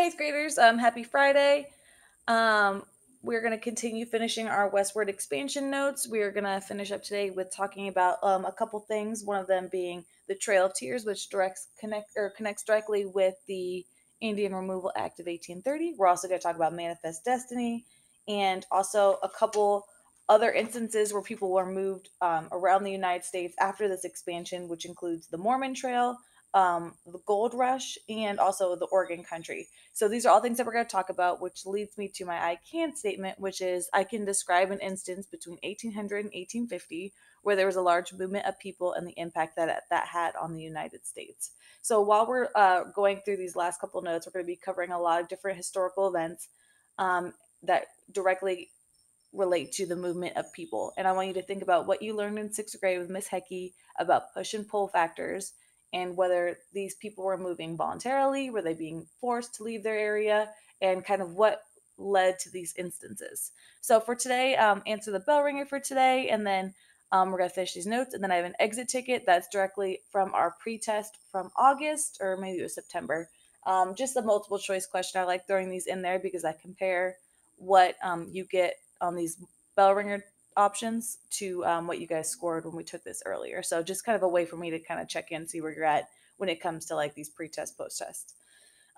8th graders, happy Friday. Um, we're going to continue finishing our westward expansion notes. We are going to finish up today with talking about a couple things, one of them being the Trail of Tears, which connects directly with the Indian Removal Act of 1830. We're also going to talk about Manifest Destiny and also a couple other instances where people were moved around the United States after this expansion, which includes the Mormon Trail, the Gold Rush, and also the Oregon Country. So these are all things that we're going to talk about, which leads me to my I can statement, which is I can describe an instance between 1800 and 1850 where there was a large movement of people and the impact that had on the United States. So while we're going through these last couple notes, we're going to be covering a lot of different historical events that directly relate to the movement of people. And I want you to think about what you learned in sixth grade with Miss Hecky about push and pull factors and whether these people were moving voluntarily, were they being forced to leave their area, and kind of what led to these instances. So for today, answer the bell ringer for today, and then we're going to finish these notes. And then I have an exit ticket that's directly from our pre-test from August, or maybe it was September. Just a multiple choice question. I like throwing these in there because I compare what you get on these bell ringer options to what you guys scored when we took this earlier. So just kind of a way for me to kind of check in, see where you're at when it comes to like these pre-test, post-test.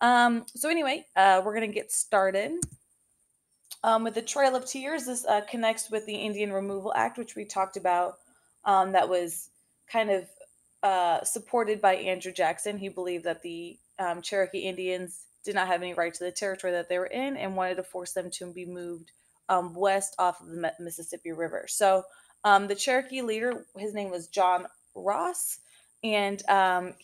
So anyway, we're going to get started. With the Trail of Tears, this connects with the Indian Removal Act, which we talked about, that was kind of supported by Andrew Jackson. He believed that the Cherokee Indians did not have any right to the territory that they were in and wanted to force them to be moved west off of the Mississippi River. So the Cherokee leader, his name was John Ross, and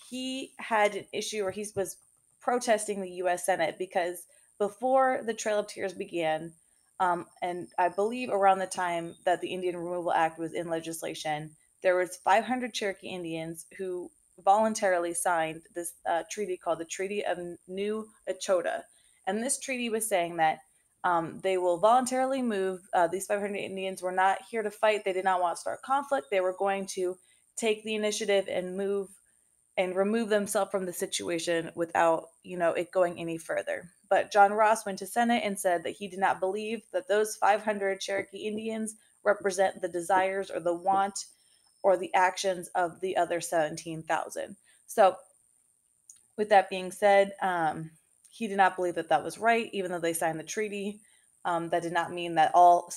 he had an issue, or he was protesting the U.S. Senate because before the Trail of Tears began, and I believe around the time that the Indian Removal Act was in legislation, there was 500 Cherokee Indians who voluntarily signed this treaty called the Treaty of New Echota. And this treaty was saying that they will voluntarily move. These 500 Indians were not here to fight. They did not want to start conflict. They were going to take the initiative and move and remove themselves from the situation without, it going any further. But John Ross went to Senate and said that he did not believe that those 500 Cherokee Indians represent the desires or the want or the actions of the other 17,000. So, with that being said, he did not believe that that was right, even though they signed the treaty. That did not mean that all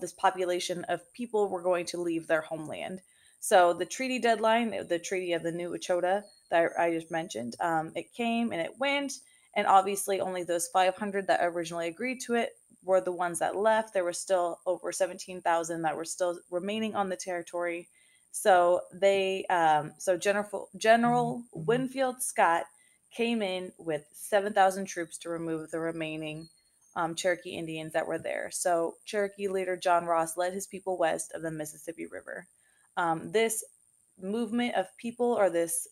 this population of people were going to leave their homeland. So the treaty deadline, the Treaty of the New Echota that I just mentioned, it came and it went, and obviously only those 500 that originally agreed to it were the ones that left. There were still over 17,000 that were still remaining on the territory. So General Winfield Scott came in with 7,000 troops to remove the remaining Cherokee Indians that were there. So Cherokee leader John Ross led his people west of the Mississippi River. This movement of people, or this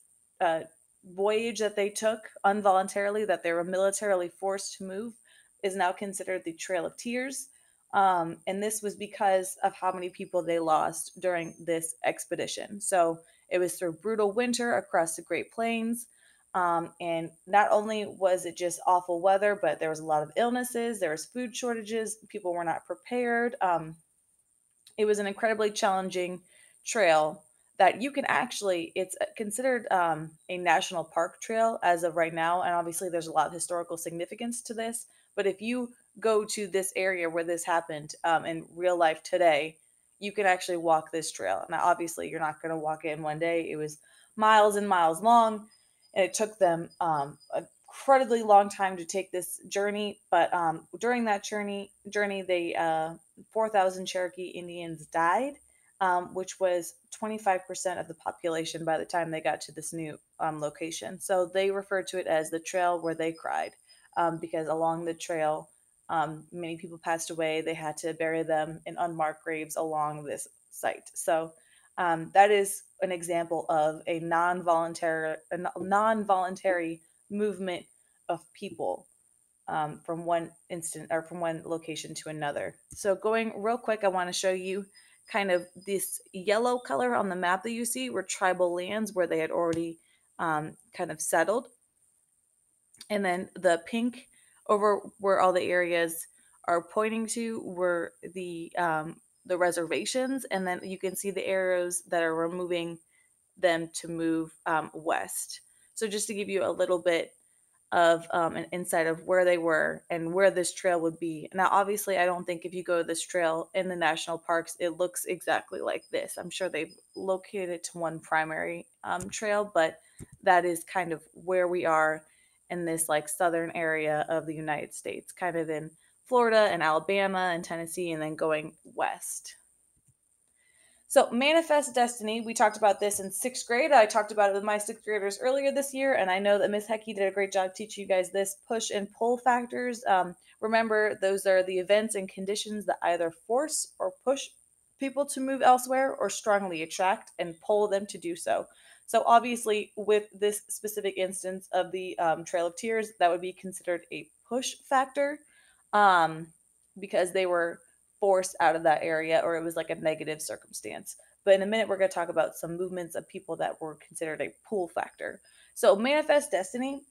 voyage that they took involuntarily, that they were militarily forced to move, is now considered the Trail of Tears. And this was because of how many people they lost during this expedition. So it was through brutal winter across the Great Plains. And not only was it just awful weather, but there was a lot of illnesses, there was food shortages, people were not prepared. It was an incredibly challenging trail that you can actually, it's considered a national park trail as of right now. And obviously there's a lot of historical significance to this. But if you go to this area where this happened in real life today, you can actually walk this trail. Now, obviously, you're not going to walk it in one day. It was miles and miles long, and it took them a incredibly long time to take this journey. But during that journey, they 4,000 Cherokee Indians died, which was 25% of the population by the time they got to this new location. So they referred to it as the trail where they cried, because along the trail, many people passed away. They had to bury them in unmarked graves along this site. So that is an example of a non-voluntary movement of people from one instant or from one location to another. So going real quick, I want to show you kind of this yellow color on the map that you see were tribal lands where they had already kind of settled. And then the pink over where all the areas are pointing to were the reservations, and then you can see the arrows that are removing them to move west. So just to give you a little bit of an insight of where they were and where this trail would be. Now, obviously, I don't think if you go to this trail in the national parks, it looks exactly like this. I'm sure they've located it to one primary trail, but that is kind of where we are in this like southern area of the United States, kind of in Florida and Alabama and Tennessee, and then going west. So, manifest destiny, we talked about this in sixth grade. I talked about it with my sixth graders earlier this year, and I know that Miss Hecky did a great job teaching you guys this push and pull factors. Remember, those are the events and conditions that either force or push people to move elsewhere or strongly attract and pull them to do so. So, obviously, with this specific instance of the Trail of Tears, that would be considered a push factor um, because they were forced out of that area or it was like a negative circumstance. But in a minute, we're going to talk about some movements of people that were considered a pull factor. So, manifest destiny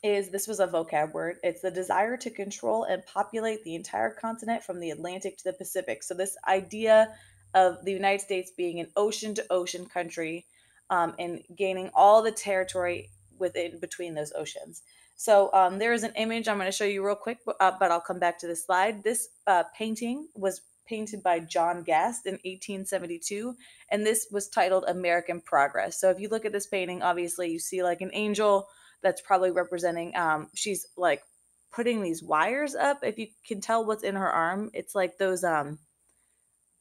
is this was a vocab word. It's the desire to control and populate the entire continent from the Atlantic to the Pacific. So, this idea of the United States being an ocean to ocean country and gaining all the territory within between those oceans. So, there is an image I'm going to show you real quick, but I'll come back to this slide. This painting was painted by John Gast in 1872, and this was titled American Progress. So, if you look at this painting, obviously you see like an angel that's probably representing she's like putting these wires up. If you can tell what's in her arm, it's like those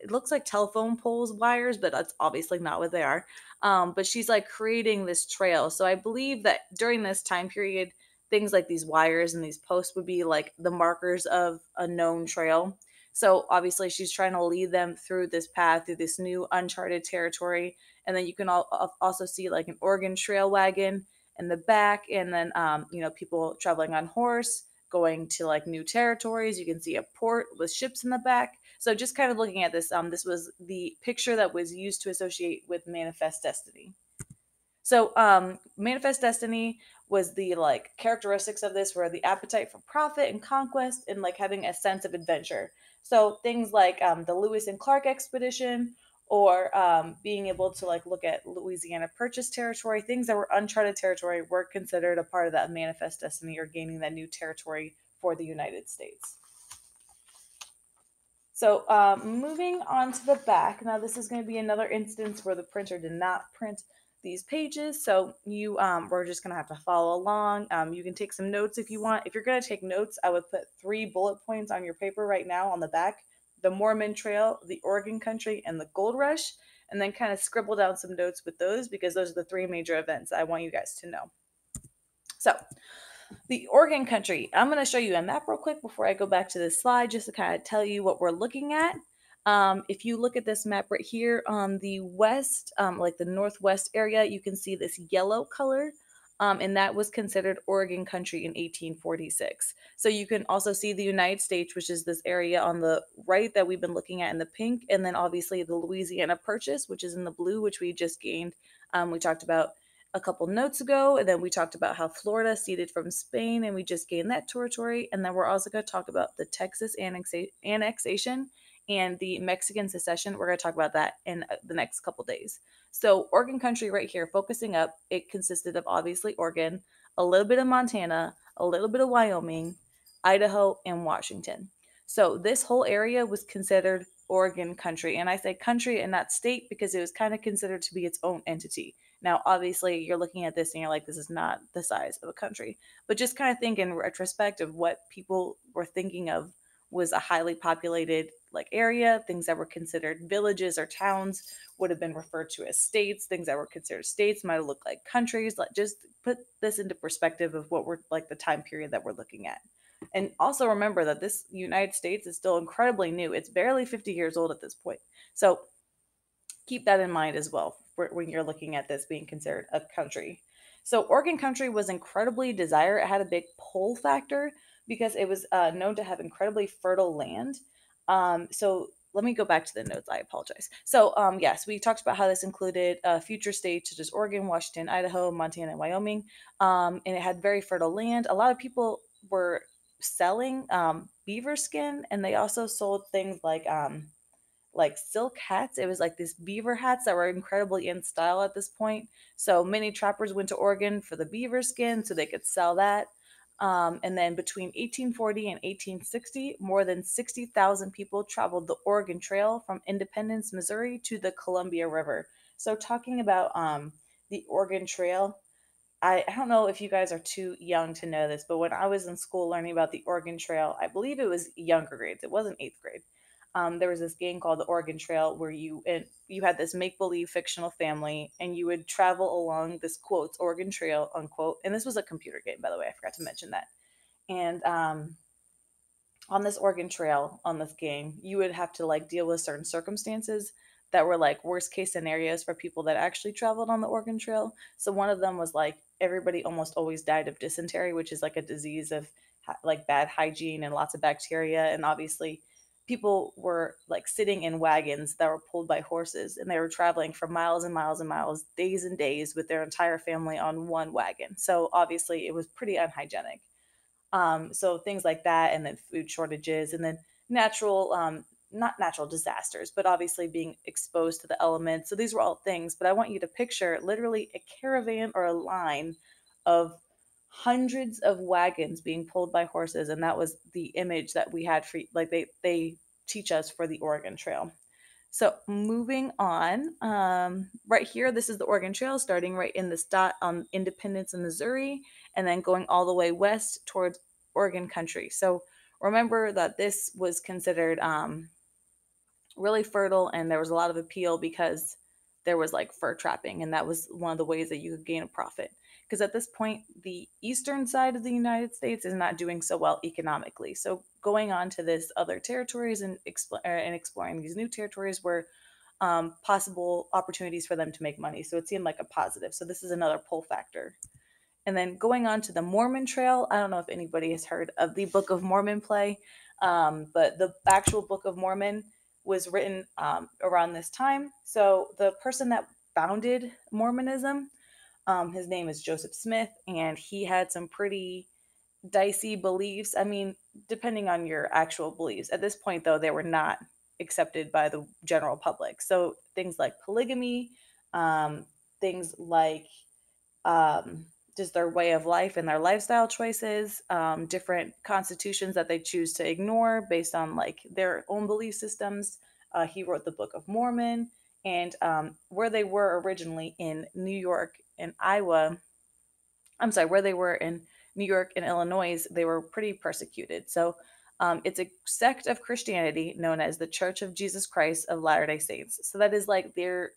it looks like telephone poles wires, but that's obviously not what they are. But she's like creating this trail. So I believe that during this time period, things like these wires and these posts would be like the markers of a known trail. So obviously she's trying to lead them through this path, through this new uncharted territory. And then you can also see like an Oregon Trail wagon in the back, and then people traveling on horse going to like new territories. You can see a port with ships in the back. So just kind of looking at this, this was the picture that was used to associate with manifest destiny. So manifest destiny was the like characteristics of this were the appetite for profit and conquest and like having a sense of adventure. So things like the Lewis and Clark expedition or being able to like look at Louisiana Purchase territory, things that were uncharted territory were considered a part of that manifest destiny or gaining that new territory for the United States. So moving on to the back. Now this is going to be another instance where the printer did not print these pages. So you we're just going to have to follow along. You can take some notes if you want. If you're going to take notes, I would put 3 bullet points on your paper right now on the back. The Mormon Trail, the Oregon Country, and the Gold Rush. And then kind of scribble down some notes with those because those are the 3 major events I want you guys to know. So the Oregon Country. I'm going to show you a map real quick before I go back to this slide just to kind of tell you what we're looking at. If you look at this map right here on the west, like the northwest area, you can see this yellow color. And that was considered Oregon Country in 1846. So you can also see the United States, which is this area on the right that we've been looking at in the pink, and then obviously the Louisiana Purchase, which is in the blue, which we just gained. We talked about a couple notes ago, and then we talked about how Florida ceded from Spain, and we just gained that territory. And then we're also going to talk about the Texas annexation and the Mexican secession. We're going to talk about that in the next couple days. So Oregon Country right here, focusing up, it consisted of obviously Oregon, a little bit of Montana, a little bit of Wyoming, Idaho, and Washington. So this whole area was considered Oregon Country. And I say country and not state because it was kind of considered to be its own entity. Now, obviously, you're looking at this and you're like, this is not the size of a country. But just kind of think in retrospect of what people were thinking of was a highly populated like area. Things that were considered villages or towns would have been referred to as states. Things that were considered states might have looked like countries. Like just put this into perspective of what we're like the time period that we're looking at. And also remember that this United States is still incredibly new. It's barely 50 years old at this point. So keep that in mind as well when you're looking at this being considered a country. So Oregon Country was incredibly desired. It had a big pull factor because it was known to have incredibly fertile land. So let me go back to the notes. I apologize. So, yes, we talked about how this included future states such as Oregon, Washington, Idaho, Montana, and Wyoming. And it had very fertile land. A lot of people were selling beaver skin, and they also sold things like silk hats. It was like these beaver hats that were incredibly in style at this point. So many trappers went to Oregon for the beaver skin so they could sell that. And then between 1840 and 1860, more than 60,000 people traveled the Oregon Trail from Independence, Missouri to the Columbia River. So, talking about the Oregon Trail, I don't know if you guys are too young to know this, but when I was in school learning about the Oregon Trail, I believe it was younger grades. It wasn't eighth grade. There was this game called the Oregon Trail where you had this make believe fictional family, and you would travel along this quotes Oregon Trail unquote. And this was a computer game, by the way. I forgot to mention that. And on this Oregon Trail on this game, you would have to like deal with certain circumstances that were like worst case scenarios for people that actually traveled on the Oregon Trail. So one of them was like everybody almost always died of dysentery, which is like a disease of like bad hygiene and lots of bacteria. And obviously, people were like sitting in wagons that were pulled by horses, and they were traveling for miles and miles and miles, days and days with their entire family on one wagon. So obviously, it was pretty unhygienic. So things like that, and then food shortages, and then natural, not natural disasters, but obviously being exposed to the elements. So these were all things. But I want you to picture literally a caravan or a line of hundreds of wagons being pulled by horses, and that was the image that we had for like they teach us for the Oregon Trail. So moving on, right here, this is the Oregon Trail starting right in this dot on Independence in Missouri, and then going all the way west towards Oregon country. So remember that this was considered really fertile, and there was a lot of appeal because there was like fur trapping, and that was one of the ways that you could gain a profit. Because at this point, the eastern side of the United States is not doing so well economically. So going on to this other territories and, and exploring these new territories were possible opportunities for them to make money. So it seemed like a positive. So this is another pull factor. And then going on to the Mormon Trail, I don't know if anybody has heard of the Book of Mormon play, but the actual Book of Mormon was written around this time. So the person that founded Mormonism, his name is Joseph Smith, and he had some pretty dicey beliefs. I mean, depending on your actual beliefs. At this point, though, they were not accepted by the general public. So things like polygamy, things like um, just their way of life and their lifestyle choices, different constitutions that they choose to ignore based on like their own belief systems. He wrote the Book of Mormon, and where they were originally in New York and Iowa, I'm sorry, where they were in New York and Illinois, they were pretty persecuted. So it's a sect of Christianity known as the Church of Jesus Christ of Latter day Saints. So that is like their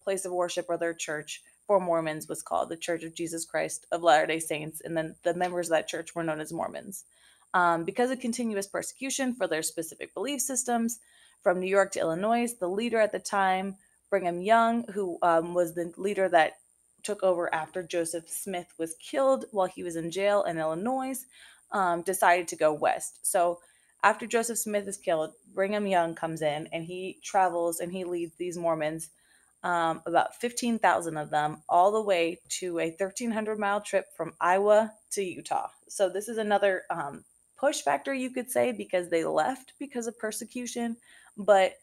place of worship, or their church for Mormons was called the Church of Jesus Christ of Latter day Saints. And then the members of that church were known as Mormons. Because of continuous persecution for their specific belief systems, from New York to Illinois, the leader at the time, Brigham Young, who was the leader that took over after Joseph Smith was killed while he was in jail in Illinois, decided to go west. So after Joseph Smith is killed, Brigham Young comes in, and he travels and he leads these Mormons, about 15,000 of them, all the way to a 1,300-mile trip from Iowa to Utah. So this is another push factor, you could say, because they left because of persecution, but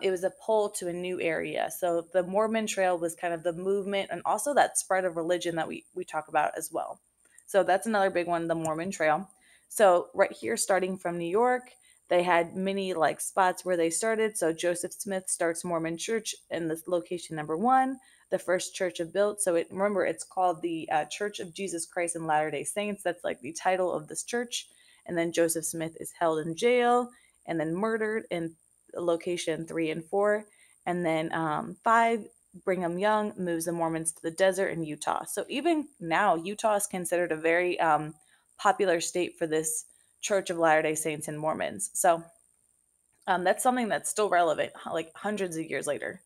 it was a pull to a new area. So the Mormon Trail was kind of the movement, and also that spread of religion that we talk about as well. So that's another big one, the Mormon Trail. So right here, starting from New York, they had many like spots where they started. So Joseph Smith starts Mormon Church in this location number one, the first church of built. So remember, it's called the Church of Jesus Christ and Latter Day Saints. That's like the title of this church. And then Joseph Smith is held in jail and then murdered in location 3 and 4. And then 5, Brigham Young moves the Mormons to the desert in Utah. So even now, Utah is considered a very popular state for this Church of Latter day Saints and Mormons. So that's something that's still relevant, like hundreds of years later.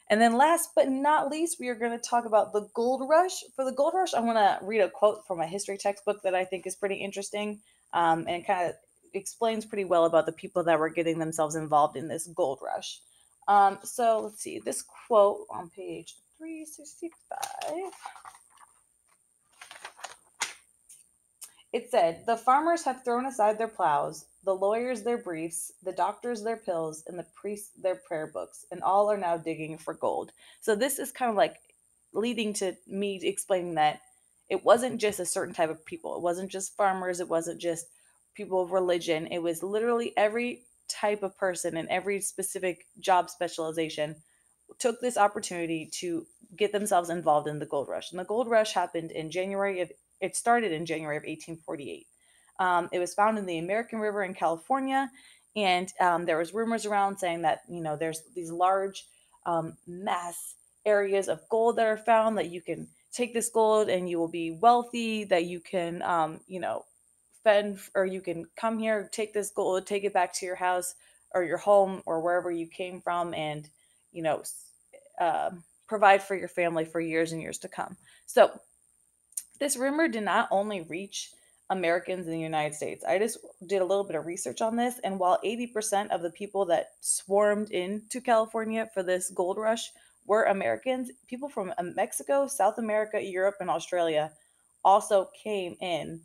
And then last but not least, we are going to talk about the gold rush. For the gold rush, I want to read a quote from a history textbook that I think is pretty interesting, and kind of explains pretty well about the people that were getting themselves involved in this gold rush. So let's see, this quote on page 365. It said, "The farmers have thrown aside their plows, the lawyers their briefs, the doctors their pills, and the priests their prayer books, and all are now digging for gold." So this is kind of like leading to me explaining that it wasn't just a certain type of people. It wasn't just farmers. It wasn't just people of religion. It was literally every type of person and every specific job specialization took this opportunity to get themselves involved in the gold rush. And the gold rush happened in January of it started in January of 1848. It was found in the American River in California, and there was rumors around saying that there's these large mass areas of gold that are found that you can take this gold and you will be wealthy. That you can fend or you can come here, take this gold, take it back to your house or your home or wherever you came from, and you know provide for your family for years and years to come. So this rumor did not only reach Americans in the United States. I just did a little bit of research on this, and while 80% of the people that swarmed into California for this gold rush were Americans, people from Mexico, South America, Europe, and Australia also came in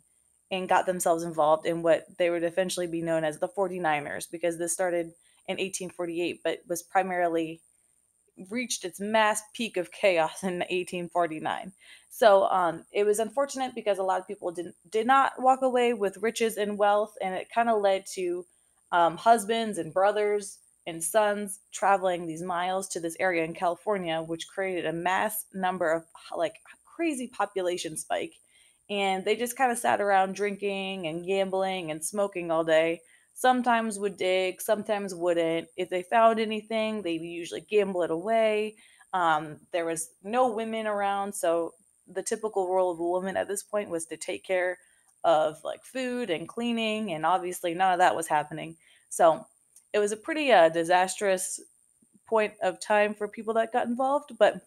and got themselves involved in what they would eventually be known as the 49ers, because this started in 1848 but was primarily reached its mass peak of chaos in 1849. So it was unfortunate because a lot of people did not walk away with riches and wealth, and it kind of led to husbands and brothers and sons traveling these miles to this area in California, which created a mass number of like crazy population spike. And they just kind of sat around drinking and gambling and smoking all day. Sometimes would dig, sometimes wouldn't. If they found anything, they would usually gamble it away. There was no women around, so the typical role of a woman at this point was to take care of like food and cleaning, and obviously none of that was happening. So it was a pretty disastrous point of time for people that got involved, but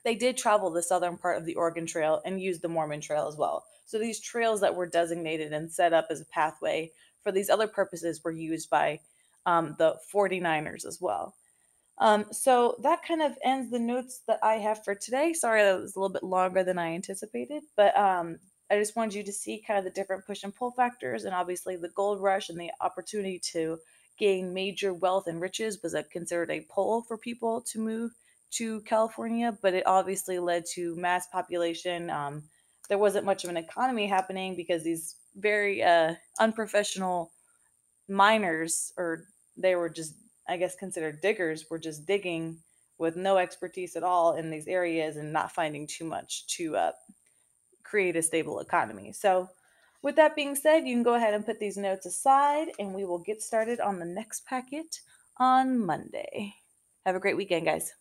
they did travel the southern part of the Oregon Trail and used the Mormon Trail as well. So these trails that were designated and set up as a pathway for these other purposes were used by the 49ers as well. So that kind of ends the notes that I have for today. Sorry that was a little bit longer than I anticipated, but I just wanted you to see kind of the different push and pull factors, and obviously the gold rush and the opportunity to gain major wealth and riches was considered a pull for people to move to California, but it obviously led to mass population. There wasn't much of an economy happening because these very unprofessional miners, or they were just, I guess, considered diggers, were just digging with no expertise at all in these areas and not finding too much to create a stable economy. So, with that being said, you can go ahead and put these notes aside, and we will get started on the next packet on Monday. Have a great weekend, guys.